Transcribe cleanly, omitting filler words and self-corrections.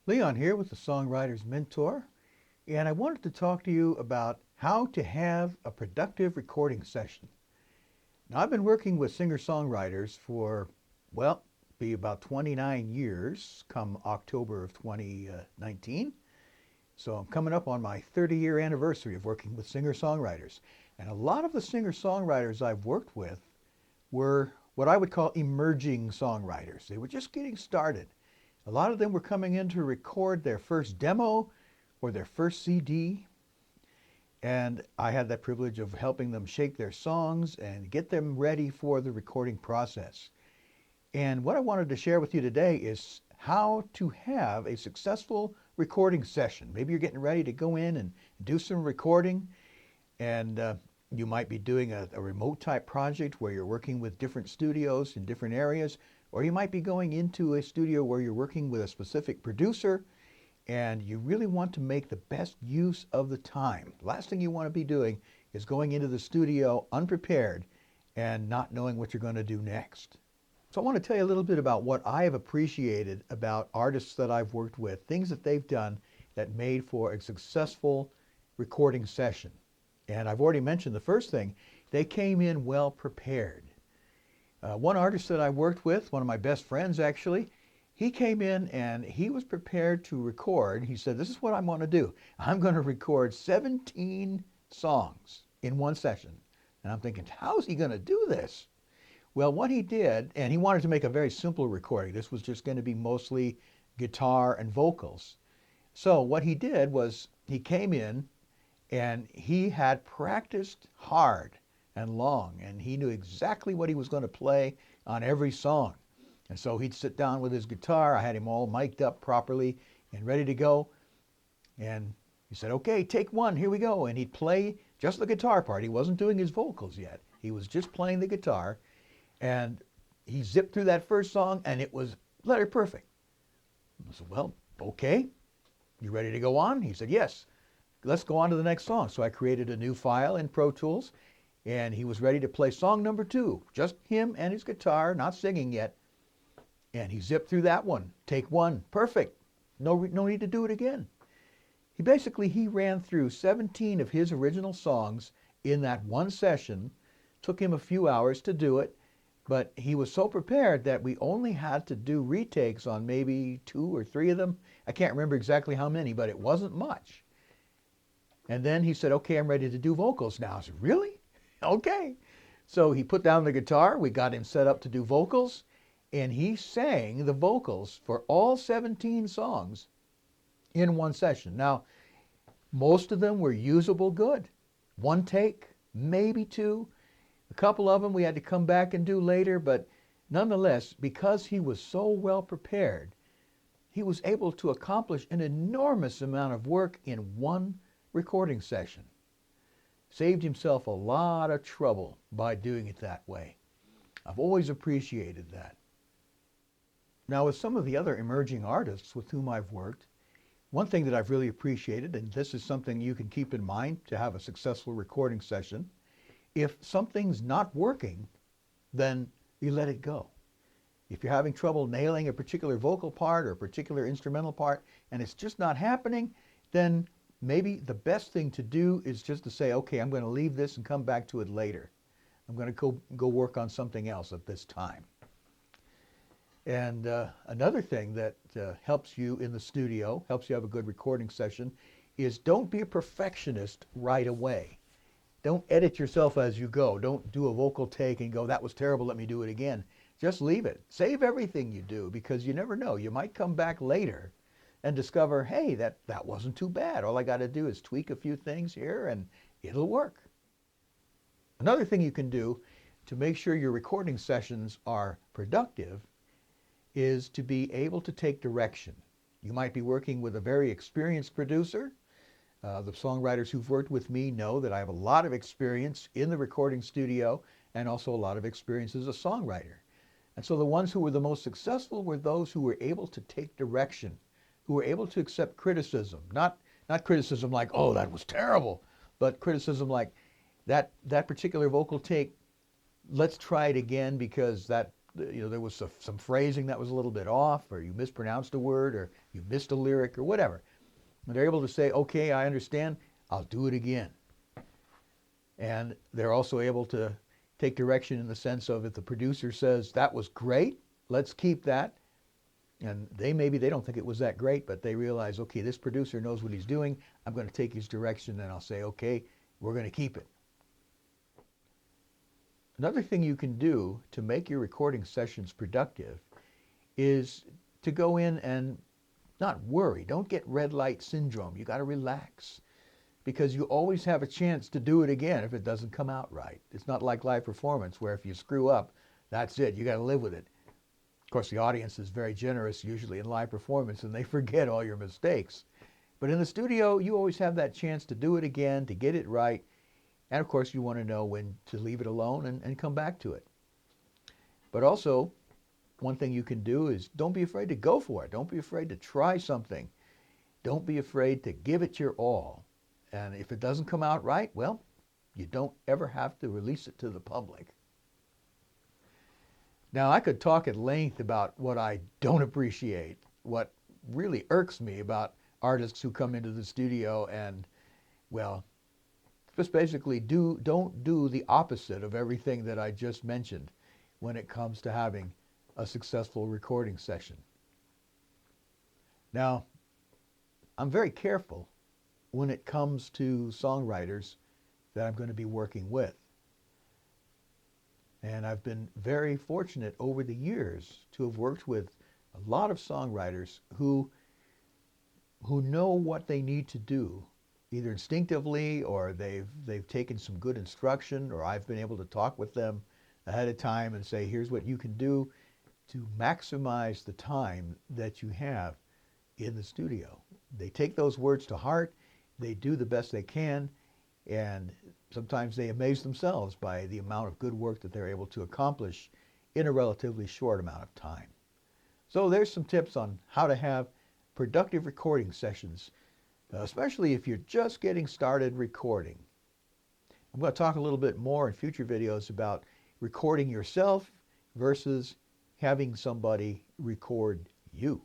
Leon here with the Songwriter's Mentor, and I wanted to talk to you about how to have a productive recording session. Now, I've been working with singer-songwriters for, well, be about 29 years come October of 2019. So I'm coming up on my 30-year anniversary of working with singer-songwriters. And a lot of the singer-songwriters I've worked with were what I would call emerging songwriters. They were just getting started. A lot of them were coming in to record their first demo or their first CD, and I had that privilege of helping them shape their songs and get them ready for the recording process. And what I wanted to share with you today is how to have a successful recording session. Maybe you're getting ready to go in and do some recording, and you might be doing a remote type project where you're working with different studios in different areas, or you might be going into a studio where you're working with a specific producer and you really want to make the best use of the time. The last thing you want to be doing is going into the studio unprepared and not knowing what you're going to do next. So I want to tell you a little bit about what I have appreciated about artists that I've worked with, things that they've done that made for a successful recording session. And I've already mentioned the first thing, they came in well prepared. One artist that I worked with, one of my best friends actually, he came in and he was prepared to record. He said, this is what I'm going to do. I'm going to record 17 songs in one session. And I'm thinking, how's he going to do this? Well, what he did, and he wanted to make a very simple recording. This was just going to be mostly guitar and vocals. So what he did was he came in and he had practiced hard and long, and he knew exactly what he was going to play on every song. And so he'd sit down with his guitar. I had him all mic'd up properly and ready to go. And he said, okay, take one, here we go. And he'd play just the guitar part. He wasn't doing his vocals yet. He was just playing the guitar. And he zipped through that first song, and it was letter perfect. I said, well, okay, you ready to go on? He said, yes, let's go on to the next song. So I created a new file in Pro Tools, and he was ready to play song number 2, just him and his guitar, not singing yet. And he zipped through that one. Take one, perfect. No need to do it again. He ran through 17 of his original songs in that one session. Took him a few hours to do it, but he was so prepared that we only had to do retakes on maybe 2 or 3 of them. I can't remember exactly how many, but it wasn't much. And then he said, okay, I'm ready to do vocals now. I said, really? Okay. So he put down the guitar. We got him set up to do vocals. And he sang the vocals for all 17 songs in one session. Now, most of them were usable good. 1 take, maybe 2. A couple of them we had to come back and do later, but nonetheless, because he was so well prepared, he was able to accomplish an enormous amount of work in one recording session. Saved himself a lot of trouble by doing it that way. I've always appreciated that. Now, with some of the other emerging artists with whom I've worked, one thing that I've really appreciated, and this is something you can keep in mind to have a successful recording session, if something's not working, then you let it go. If you're having trouble nailing a particular vocal part or a particular instrumental part and it's just not happening, then maybe the best thing to do is just to say, okay, I'm going to leave this and come back to it later. I'm going to go work on something else at this time. And another thing that helps you in the studio, helps you have a good recording session, is don't be a perfectionist right away. Don't edit yourself as you go. Don't do a vocal take and go, that was terrible, let me do it again. Just leave it. Save everything you do, because you never know. You might come back later and discover, hey, that wasn't too bad. All I got to do is tweak a few things here and it'll work. Another thing you can do to make sure your recording sessions are productive is to be able to take direction. You might be working with a very experienced producer. The songwriters who've worked with me know that I have a lot of experience in the recording studio and also a lot of experience as a songwriter. And so the ones who were the most successful were those who were able to take direction, who were able to accept criticism. Not criticism like, oh, that was terrible, but criticism like, that particular vocal take, let's try it again because that there was some phrasing that was a little bit off, or you mispronounced a word, or you missed a lyric, or whatever. And they're able to say, okay, I understand, I'll do it again. And they're also able to take direction in the sense of if the producer says, that was great, let's keep that. And maybe they don't think it was that great, but they realize, okay, this producer knows what he's doing. I'm going to take his direction, and I'll say, okay, we're going to keep it. Another thing you can do to make your recording sessions productive is to go in and not worry. Don't get red light syndrome. You got to relax, because you always have a chance to do it again if it doesn't come out right. It's not like live performance where if you screw up, that's it. You got to live with it. Of course, the audience is very generous usually in live performance, and they forget all your mistakes. But in the studio, you always have that chance to do it again, to get it right. And of course, you want to know when to leave it alone and come back to it. But also, one thing you can do is don't be afraid to go for it. Don't be afraid to try something. Don't be afraid to give it your all. And if it doesn't come out right, well, you don't ever have to release it to the public. Now, I could talk at length about what I don't appreciate, what really irks me about artists who come into the studio and, well, just basically don't do the opposite of everything that I just mentioned when it comes to having a successful recording session. Now, I'm very careful when it comes to songwriters that I'm going to be working with. And I've been very fortunate over the years to have worked with a lot of songwriters who know what they need to do, either instinctively or they've taken some good instruction, or I've been able to talk with them ahead of time and say, here's what you can do to maximize the time that you have in the studio. They take those words to heart, they do the best they can, and sometimes they amaze themselves by the amount of good work that they're able to accomplish in a relatively short amount of time. So there's some tips on how to have productive recording sessions, especially if you're just getting started recording. I'm going to talk a little bit more in future videos about recording yourself versus having somebody record you.